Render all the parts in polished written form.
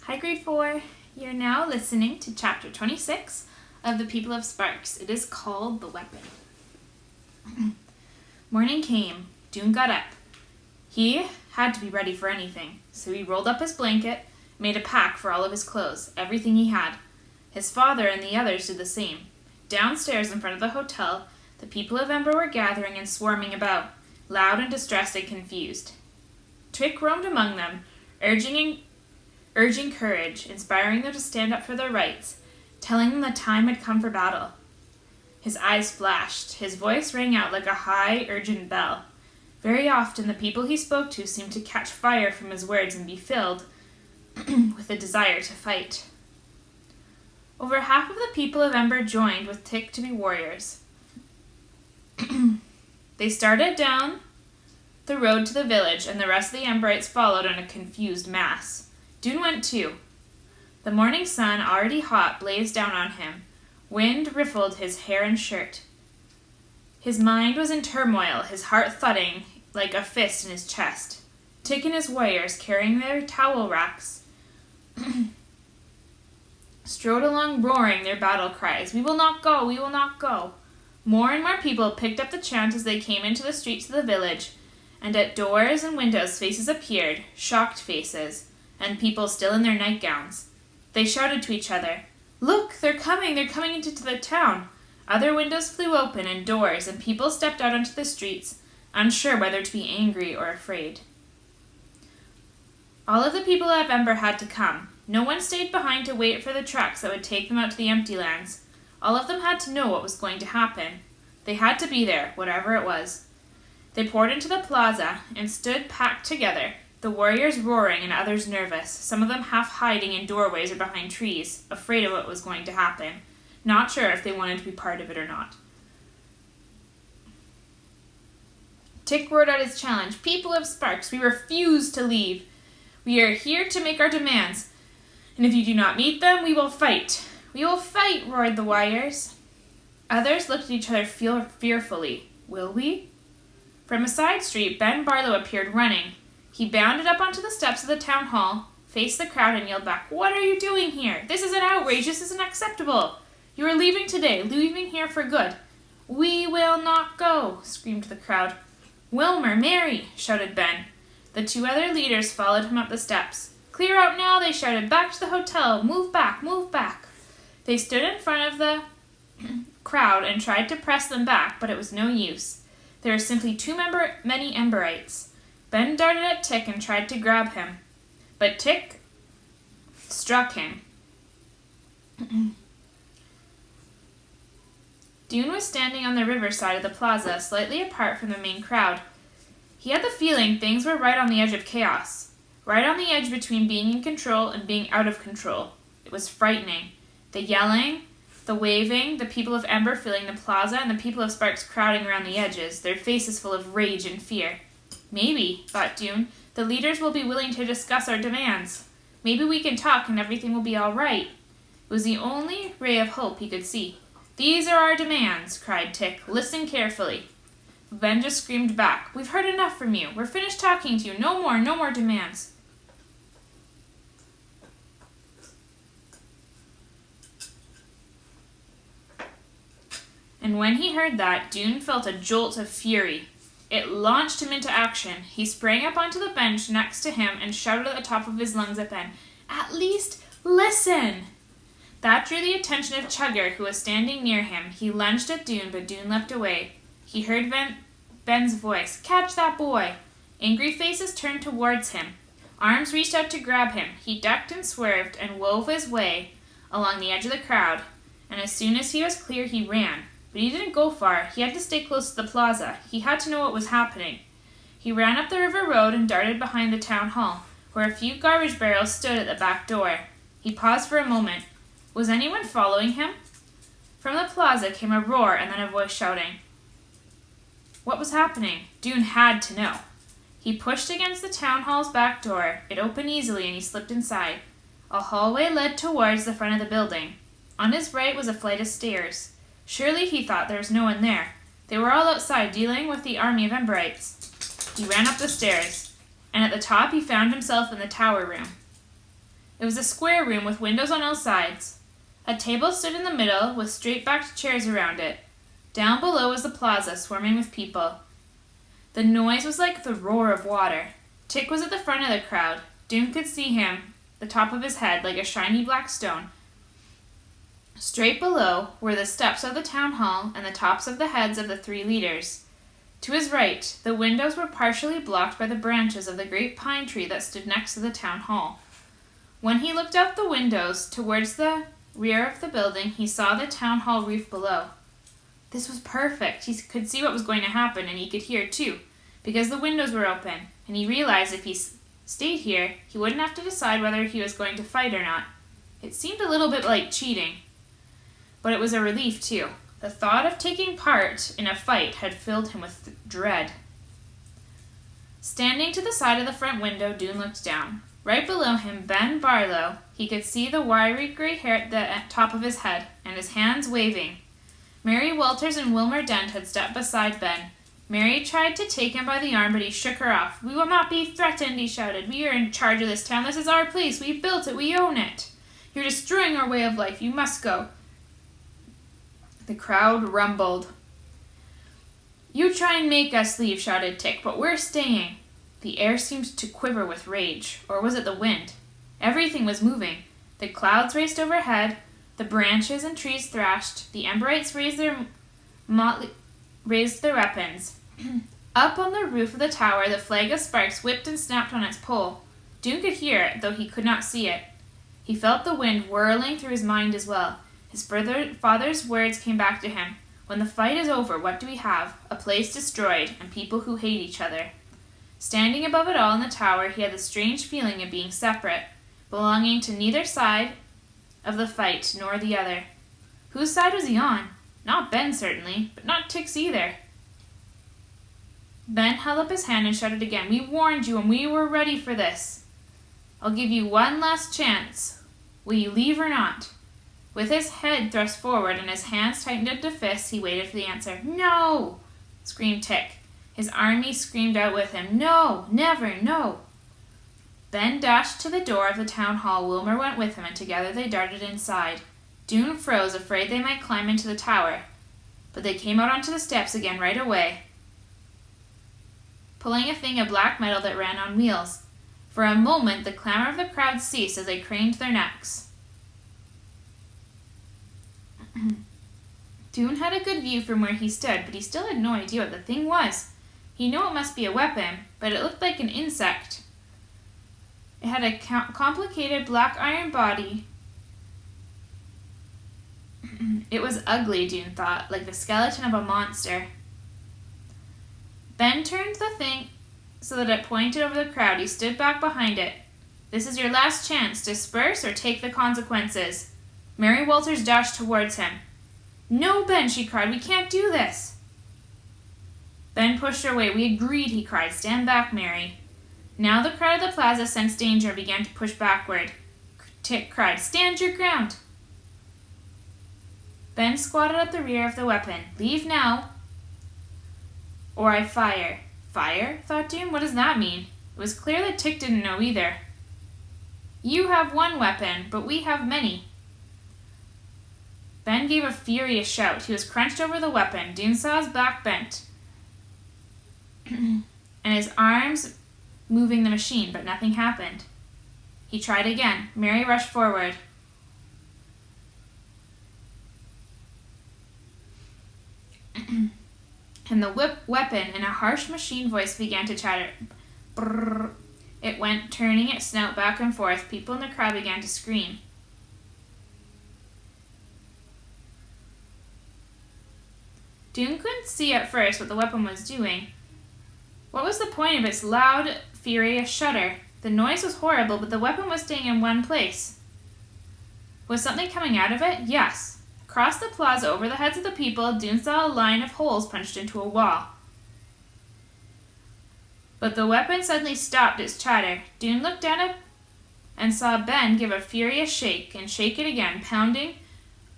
Hi, Grade 4. You're now listening to Chapter 26 of The People of Sparks. It is called The Weapon. Morning came. Dune got up. He had to be ready for anything, so he rolled up his blanket, made a pack for all of his clothes, everything he had. His father and the others did the same. Downstairs in front of the hotel, the people of Ember were gathering and swarming about, loud and distressed and confused. Tick roamed among them, urging courage, inspiring them to stand up for their rights, telling them the time had come for battle. His eyes flashed. His voice rang out like a high, urgent bell. Very often the people he spoke to seemed to catch fire from his words and be filled with a desire to fight. Over half of the people of Ember joined with Tick to be warriors. They started down the road to the village, and the rest of the Emberites followed in a confused mass. Dune went too. The morning sun, already hot, blazed down on him. Wind riffled his hair and shirt. His mind was in turmoil, his heart thudding like a fist in his chest. Tick and his warriors, carrying their towel racks, strode along roaring their battle cries. "We will not go! We will not go!" More and more people picked up the chant as they came into the streets of the village, and at doors and windows faces appeared, shocked faces, and people still in their nightgowns. They shouted to each other, "Look, they're coming into the town." Other windows flew open and doors, and people stepped out onto the streets, unsure whether to be angry or afraid. All of the people of Ember had to come. No one stayed behind to wait for the trucks that would take them out to the empty lands. All of them had to know what was going to happen. They had to be there, whatever it was. They poured into the plaza and stood packed together, the warriors roaring and others nervous, some of them half hiding in doorways or behind trees, afraid of what was going to happen, not sure if they wanted to be part of it or not. Tick roared out his challenge. "People of Sparks, we refuse to leave. We are here to make our demands, and if you do not meet them, we will fight." "We will fight," roared the warriors. Others looked at each other fearfully. "Will we?" From a side street, Ben Barlow appeared running. He bounded up onto the steps of the town hall, faced the crowd, and yelled back, "What are you doing here? This is an outrage. This isn't acceptable. You are leaving today, leaving here for good." "We will not go," screamed the crowd. "Wilmer, Mary," shouted Ben. The two other leaders followed him up the steps. "Clear out now," they shouted. "Back to the hotel. Move back, move back." They stood in front of the crowd and tried to press them back, but it was no use. There were simply too many Emberites. Ben darted at Tick and tried to grab him, but Tick struck him. Dune was standing on the riverside of the plaza, slightly apart from the main crowd. He had the feeling things were right on the edge of chaos, right on the edge between being in control and being out of control. It was frightening. The yelling, the waving, the people of Ember filling the plaza, and the people of Sparks crowding around the edges, their faces full of rage and fear. "Maybe," thought Dune, "the leaders will be willing to discuss our demands. Maybe we can talk and everything will be all right." It was the only ray of hope he could see. "These are our demands," cried Tick. "Listen carefully." Ben just screamed back, "We've heard enough from you. We're finished talking to you. No more demands." And when he heard that, Dune felt a jolt of fury. It launched him into action. He sprang up onto the bench next to him and shouted at the top of his lungs at Ben, "At least listen!" That drew the attention of Chugger, who was standing near him. He lunged at Dune, but Dune leapt away. He heard Ben's voice, "Catch that boy!" Angry faces turned towards him. Arms reached out to grab him. He ducked and swerved and wove his way along the edge of the crowd, and as soon as he was clear, he ran. But he didn't go far. He had to stay close to the plaza. He had to know what was happening. He ran up the river road and darted behind the town hall, where a few garbage barrels stood at the back door. He paused for a moment. Was anyone following him? From the plaza came a roar and then a voice shouting. What was happening? Dune had to know. He pushed against the town hall's back door. It opened easily and he slipped inside. A hallway led towards the front of the building. On his right was a flight of stairs. Surely, he thought, there was no one there. They were all outside dealing with the army of Emberites. He ran up the stairs, and at the top he found himself in the tower room. It was a square room with windows on all sides. A table stood in the middle with straight-backed chairs around it. Down below was the plaza, swarming with people. The noise was like the roar of water. Tick was at the front of the crowd. Doon could see him, the top of his head, like a shiny black stone. Straight below were the steps of the town hall and the tops of the heads of the 3 leaders. To his right, the windows were partially blocked by the branches of the great pine tree that stood next to the town hall. When he looked out the windows towards the rear of the building, he saw the town hall roof below. This was perfect. He could see what was going to happen, and he could hear too, because the windows were open, and he realized if he stayed here, he wouldn't have to decide whether he was going to fight or not. It seemed a little bit like cheating, but it was a relief too. The thought of taking part in a fight had filled him with dread. Standing to the side of the front window, Doon looked down. Right below him, Ben Barlow, he could see the wiry gray hair at the top of his head, and his hands waving. Mary Walters and Wilmer Dent had stepped beside Ben. Mary tried to take him by the arm, but he shook her off. "We will not be threatened," he shouted. "We are in charge of this town. This is our place. We built it. We own it. You're destroying our way of life. You must go." The crowd rumbled. "You try and make us leave," shouted Tick, "but we're staying." The air seemed to quiver with rage, or was it the wind? Everything was moving. The clouds raced overhead, the branches and trees thrashed, the Emberites raised their weapons. Up on the roof of the tower, the flag of sparks whipped and snapped on its pole. Doon could hear it, though he could not see it. He felt the wind whirling through his mind as well. His father's words came back to him. When the fight is over, what do we have? A place destroyed, and people who hate each other. Standing above it all in the tower, he had the strange feeling of being separate, belonging to neither side of the fight nor the other. Whose side was he on? Not Ben's, certainly, but not Tick's either. Ben held up his hand and shouted again, "We warned you, and we were ready for this. I'll give you one last chance. Will you leave or not?" With his head thrust forward and his hands tightened into fists, he waited for the answer. "No!" screamed Tick. His army screamed out with him. "No! Never! No!" Ben dashed to the door of the town hall. Wilmer went with him, and together they darted inside. Doon froze, afraid they might climb into the tower, but they came out onto the steps again right away, pulling a thing of black metal that ran on wheels. For a moment, the clamor of the crowd ceased as they craned their necks. Doon had a good view from where he stood, but he still had no idea what the thing was. He knew it must be a weapon, but it looked like an insect. It had a complicated black iron body. It was ugly, Doon thought, like the skeleton of a monster. Ben turned the thing so that it pointed over the crowd. He stood back behind it. "This is your last chance. Disperse or take the consequences." Mary Walters dashed towards him. "No, Ben," she cried. "We can't do this." Ben pushed her away. "We agreed," he cried. "Stand back, Mary." Now the crowd of the plaza sensed danger and began to push backward. Tick cried, "Stand your ground." Ben squatted at the rear of the weapon. "Leave now, or I fire." "Fire?" thought Doon. "What does that mean?" It was clear that Tick didn't know either. "You have one weapon, but we have many." Ben gave a furious shout. He was crunched over the weapon. Doon saw his back bent and his arms moving the machine, but nothing happened. He tried again. Mary rushed forward. And the weapon, in a harsh machine voice, began to chatter. Brrr. It went, turning its snout back and forth. People in the crowd began to scream. Doon couldn't see at first what the weapon was doing. What was the point of its loud, furious shudder? The noise was horrible, but the weapon was staying in one place. Was something coming out of it? Yes. Across the plaza, over the heads of the people, Doon saw a line of holes punched into a wall. But the weapon suddenly stopped its chatter. Doon looked down and saw Ben give a furious shake and shake it again, pounding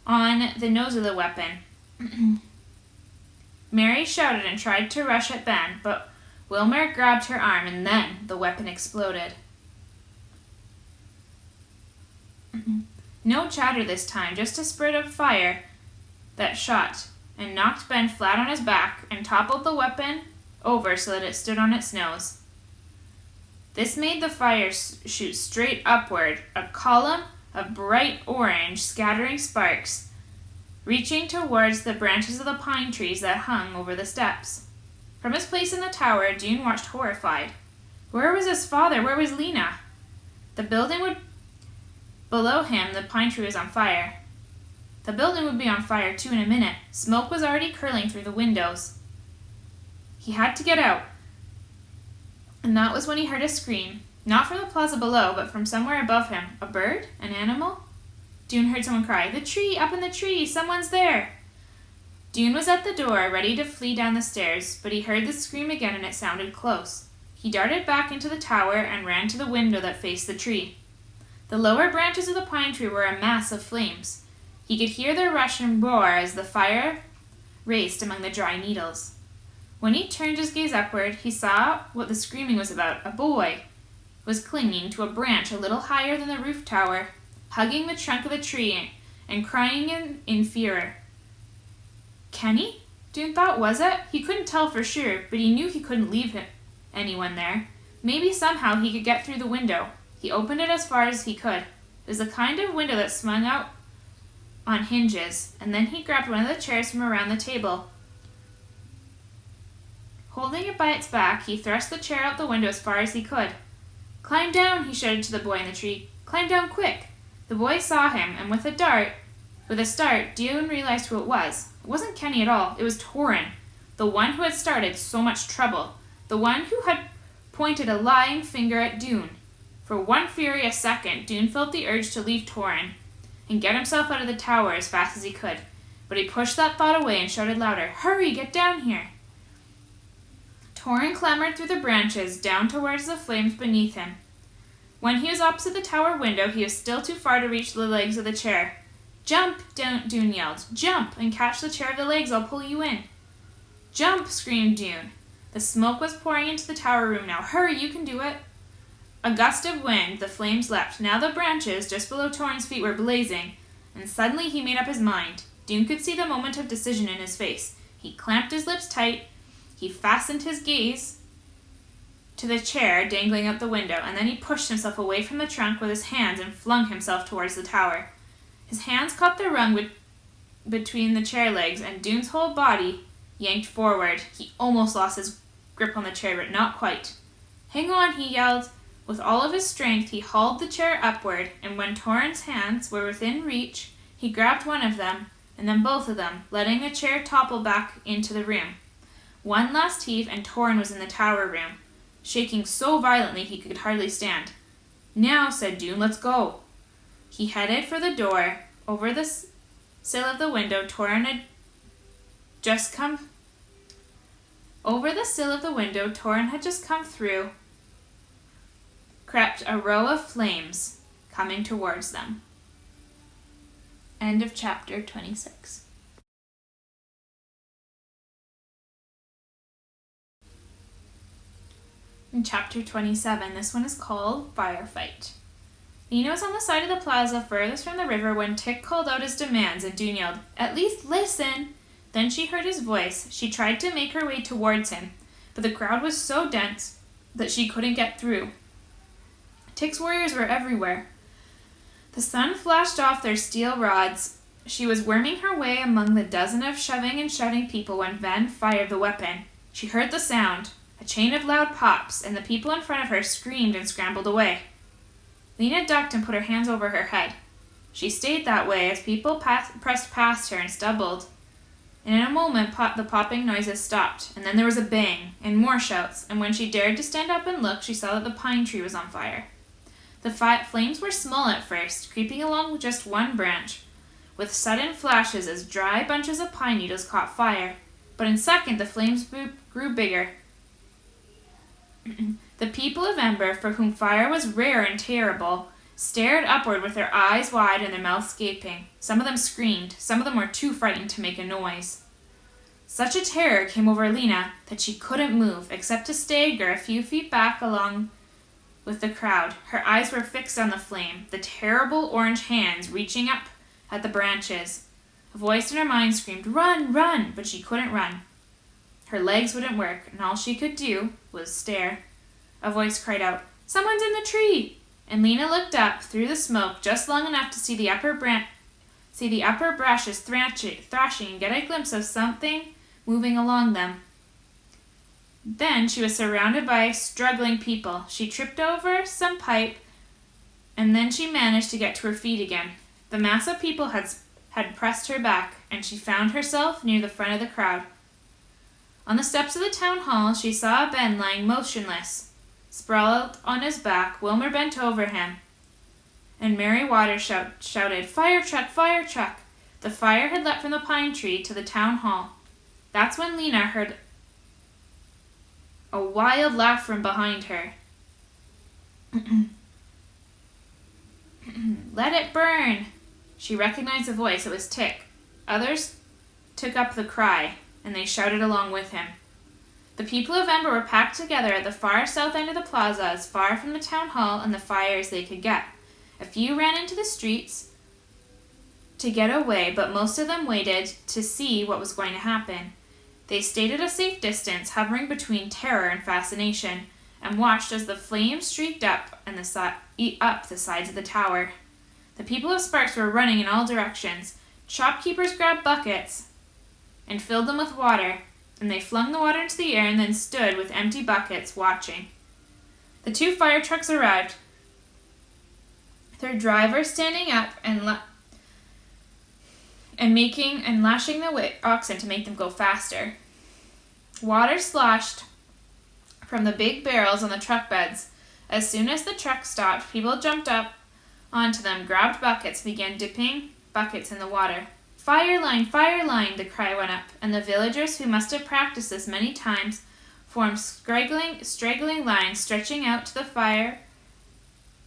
on the nose of the weapon. Mary shouted and tried to rush at Ben, but Wilmer grabbed her arm, and then the weapon exploded. No chatter this time, just a spurt of fire that shot and knocked Ben flat on his back and toppled the weapon over so that it stood on its nose. This made the fire shoot straight upward, a column of bright orange, scattering sparks, reaching towards the branches of the pine trees that hung over the steps. From his place in the tower, Dune watched horrified. Where was his father? Where was Lena? The building would... Below him, the pine tree was on fire. The building would be on fire, too, in a minute. Smoke was already curling through the windows. He had to get out. And that was when he heard a scream, not from the plaza below, but from somewhere above him. A bird? An animal? Dune heard someone cry, "The tree! Up in the tree! Someone's there!" Dune was at the door, ready to flee down the stairs, but he heard the scream again and it sounded close. He darted back into the tower and ran to the window that faced the tree. The lower branches of the pine tree were a mass of flames. He could hear their rush and roar as the fire raced among the dry needles. When he turned his gaze upward, he saw what the screaming was about. A boy was clinging to a branch a little higher than the roof tower, hugging the trunk of the tree and crying in fear. Kenny? Dune thought, was it? He couldn't tell for sure, but he knew he couldn't leave anyone there. Maybe somehow he could get through the window. He opened it as far as he could. It was the kind of window that swung out on hinges, and then he grabbed one of the chairs from around the table. Holding it by its back, he thrust the chair out the window as far as he could. "Climb down," he shouted to the boy in the tree. "Climb down quick." The boy saw him, and with a start, Dune realized who it was. It wasn't Kenny at all. It was Torin, the one who had started so much trouble, the one who had pointed a lying finger at Dune. For one furious second, Dune felt the urge to leave Torin and get himself out of the tower as fast as he could, but he pushed that thought away and shouted louder, "Hurry, get down here!" Torin clambered through the branches, down towards the flames beneath him. When he was opposite the tower window, he was still too far to reach the legs of the chair. "Jump!" Dune yelled. "Jump and catch the chair of the legs, I'll pull you in." "Jump!" screamed Dune. The smoke was pouring into the tower room now. "Hurry, you can do it!" A gust of wind, the flames leapt. Now the branches just below Torin's feet were blazing, and suddenly he made up his mind. Dune could see the moment of decision in his face. He clamped his lips tight, he fastened his gaze to the chair dangling out the window, and then he pushed himself away from the trunk with his hands and flung himself towards the tower. His hands caught the rung between the chair legs, and Dune's whole body yanked forward. He almost lost his grip on the chair, but not quite. "Hang on," he yelled. With all of his strength, he hauled the chair upward, and when Torin's hands were within reach, he grabbed one of them, and then both of them, letting the chair topple back into the room. One last heave, and Torin was in the tower room, shaking so violently he could hardly stand. "Now," said Dune, "let's go." He headed for the door. Over the sill of the window, Torin had just come through, crept a row of flames coming towards them. End of chapter 26. In chapter 27, this one is called Firefight. Lena was on the side of the plaza furthest from the river when Tick called out his demands, and Dune yelled, "At least listen!" Then she heard his voice. She tried to make her way towards him, but the crowd was so dense that she couldn't get through. Tick's warriors were everywhere. The sun flashed off their steel rods. She was worming her way among the dozen of shoving and shouting people when Ven fired the weapon. She heard the sound, a chain of loud pops, and the people in front of her screamed and scrambled away. Lena ducked and put her hands over her head. She stayed that way as people pressed past her and stumbled. And in a moment, the popping noises stopped, and then there was a bang, and more shouts, and when she dared to stand up and look, she saw that the pine tree was on fire. The flames were small at first, creeping along just one branch, with sudden flashes as dry bunches of pine needles caught fire. But in a second, the flames grew bigger. The people of Ember, for whom fire was rare and terrible, stared upward with their eyes wide and their mouths gaping. Some of them screamed. Some of them were too frightened to make a noise. Such a terror came over Lena that she couldn't move, except to stagger a few feet back along with the crowd. Her eyes were fixed on the flame, the terrible orange hands reaching up at the branches. A voice in her mind screamed, "Run, run!" but she couldn't run. Her legs wouldn't work, and all she could do was stare. A voice cried out, "Someone's in the tree!" And Lena looked up through the smoke just long enough to see the upper branches thrashing and get a glimpse of something moving along them. Then she was surrounded by struggling people. She tripped over some pipe, and then she managed to get to her feet again. The mass of people had pressed her back, and she found herself near the front of the crowd. On the steps of the town hall, she saw Ben lying motionless. Sprawled on his back, Wilmer bent over him, and Mary Waters shouted, "Fire truck, fire truck!" The fire had leapt from the pine tree to the town hall. That's when Lena heard a wild laugh from behind her. "Let it burn!" She recognized the voice. It was Tick. Others took up the cry, and they shouted along with him. The people of Ember were packed together at the far south end of the plaza, as far from the town hall and the fire as they could get. A few ran into the streets to get away, but most of them waited to see what was going to happen. They stayed at a safe distance, hovering between terror and fascination, and watched as the flames streaked up the sides of the tower. The people of Sparks were running in all directions. Shopkeepers grabbed buckets and filled them with water, and they flung the water into the air and then stood with empty buckets, watching. The 2 fire trucks arrived, their driver standing up and lashing the oxen to make them go faster. Water sloshed from the big barrels on the truck beds. As soon as the truck stopped, people jumped up onto them, grabbed buckets, and began dipping buckets in the water. "Fire line, fire line," the cry went up, and the villagers, who must have practiced this many times, formed straggling lines stretching out to the fire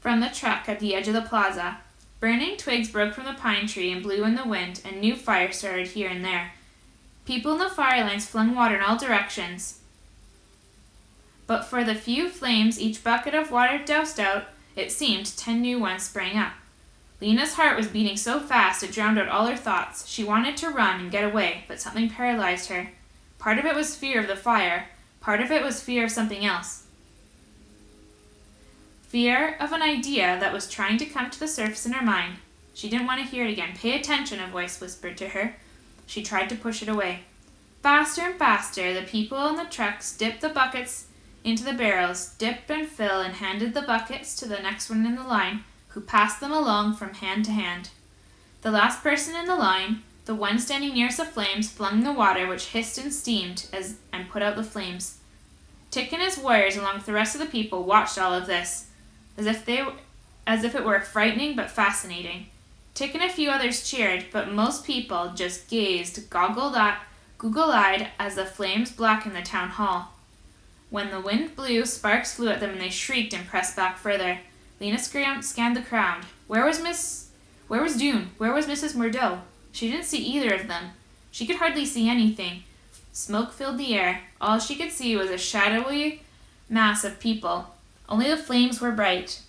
from the truck at the edge of the plaza. Burning twigs broke from the pine tree and blew in the wind, and new fires started here and there. People in the fire lines flung water in all directions. But for the few flames each bucket of water doused out, it seemed 10 new ones sprang up. Lena's heart was beating so fast it drowned out all her thoughts. She wanted to run and get away, but something paralyzed her. Part of it was fear of the fire. Part of it was fear of something else. Fear of an idea that was trying to come to the surface in her mind. She didn't want to hear it again. "Pay attention," a voice whispered to her. She tried to push it away. Faster and faster, the people in the trucks dipped the buckets into the barrels, dipped and filled, and handed the buckets to the next one in the line, who passed them along from hand to hand. The last person in the line, the one standing nearest the flames, flung the water, which hissed and steamed and put out the flames. Tick and his warriors, along with the rest of the people, watched all of this, as if it were frightening but fascinating. Tick and a few others cheered, but most people just gazed, goggle-eyed, as the flames blackened the town hall. When the wind blew, sparks flew at them, and they shrieked and pressed back further. Lena scanned the crowd. Where was Dune? Where was Mrs. Murdo? She didn't see either of them. She could hardly see anything. Smoke filled the air. All she could see was a shadowy mass of people. Only the flames were bright.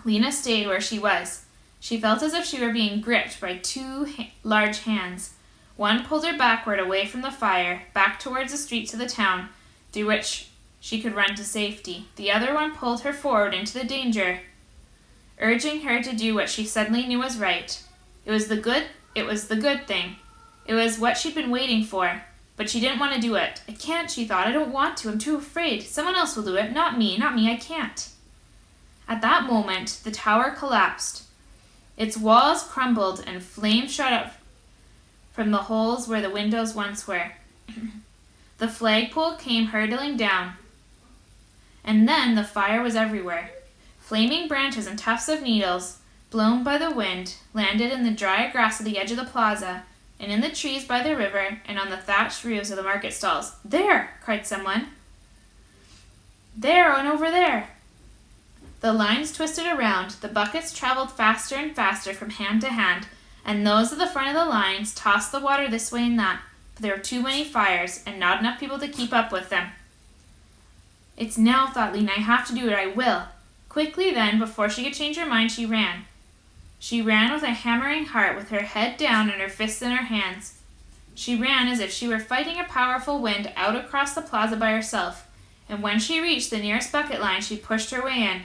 Lena stayed where she was. She felt as if she were being gripped by 2 large hands. One pulled her backward away from the fire, back towards the streets of the town, through which she could run to safety. The other one pulled her forward into the danger, urging her to do what she suddenly knew was right. It was the good thing. It was what she'd been waiting for, but she didn't want to do it. "I can't," she thought. "I don't want to. I'm too afraid. Someone else will do it. Not me. I can't." At that moment, the tower collapsed. Its walls crumbled and flames shot up from the holes where the windows once were. The flagpole came hurtling down, and then the fire was everywhere. Flaming branches and tufts of needles, blown by the wind, landed in the dry grass at the edge of the plaza, and in the trees by the river, and on the thatched roofs of the market stalls. "There!" cried someone. "There and over there!" The lines twisted around, the buckets traveled faster and faster from hand to hand, and those at the front of the lines tossed the water this way and that, but there were too many fires, and not enough people to keep up with them. It's now, thought Lena. I have to do it. I will. Quickly then, before she could change her mind, she ran. She ran with a hammering heart, with her head down and her fists in her hands. She ran as if she were fighting a powerful wind out across the plaza by herself, and when she reached the nearest bucket line, she pushed her way in.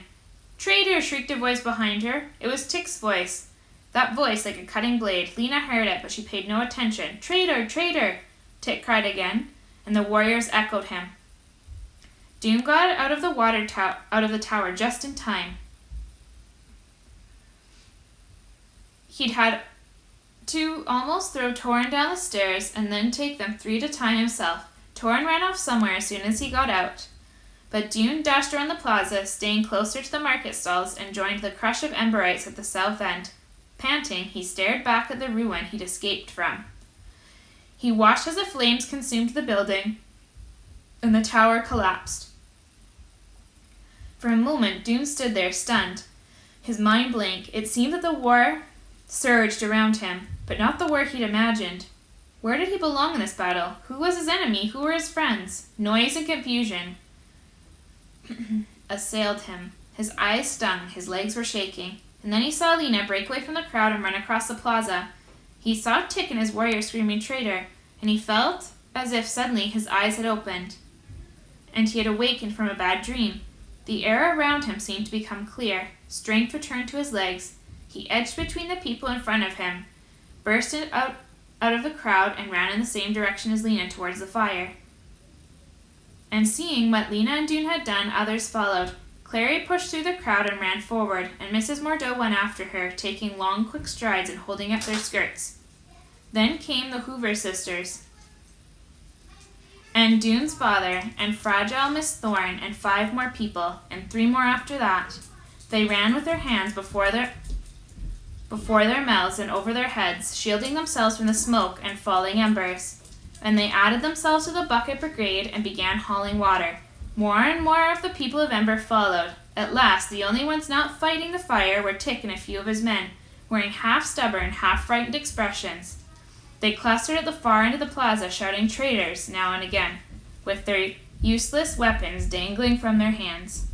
"Traitor!" shrieked a voice behind her. It was Tick's voice. That voice, like a cutting blade. Lena heard it, but she paid no attention. "Traitor! Traitor!" Tick cried again, and the warriors echoed him. Doom got out of the tower just in time. He'd had to almost throw Torin down the stairs and then take them 3 at a time himself. Torin ran off somewhere as soon as he got out. But Doom dashed around the plaza, staying closer to the market stalls, and joined the crush of Emberites at the south end. Panting, he stared back at the ruin he'd escaped from. He watched as the flames consumed the building, and the tower collapsed. For a moment, Doom stood there, stunned, his mind blank. It seemed that the war surged around him, but not the war he'd imagined. Where did he belong in this battle? Who was his enemy? Who were his friends? Noise and confusion assailed him. His eyes stung, his legs were shaking. And then he saw Lena break away from the crowd and run across the plaza. He saw Tick and his warrior screaming "Traitor," and he felt as if suddenly his eyes had opened, and he had awakened from a bad dream. The air around him seemed to become clear. Strength returned to his legs. He edged between the people in front of him, burst out of the crowd, and ran in the same direction as Lena, towards the fire. And seeing what Lena and Doom had done, others followed. Clary pushed through the crowd and ran forward, and Mrs. Mordeaux went after her, taking long, quick strides and holding up their skirts. Then came the Hoover sisters, and Doom's father, and fragile Miss Thorne, and 5 more people, and 3 more after that. They ran with their hands before their mouths and over their heads, shielding themselves from the smoke and falling embers. And they added themselves to the bucket brigade and began hauling water. More and more of the people of Ember followed. At last, the only ones not fighting the fire were Tick and a few of his men, wearing half-stubborn, half-frightened expressions. They clustered at the far end of the plaza, shouting "Traitors" now and again, with their useless weapons dangling from their hands.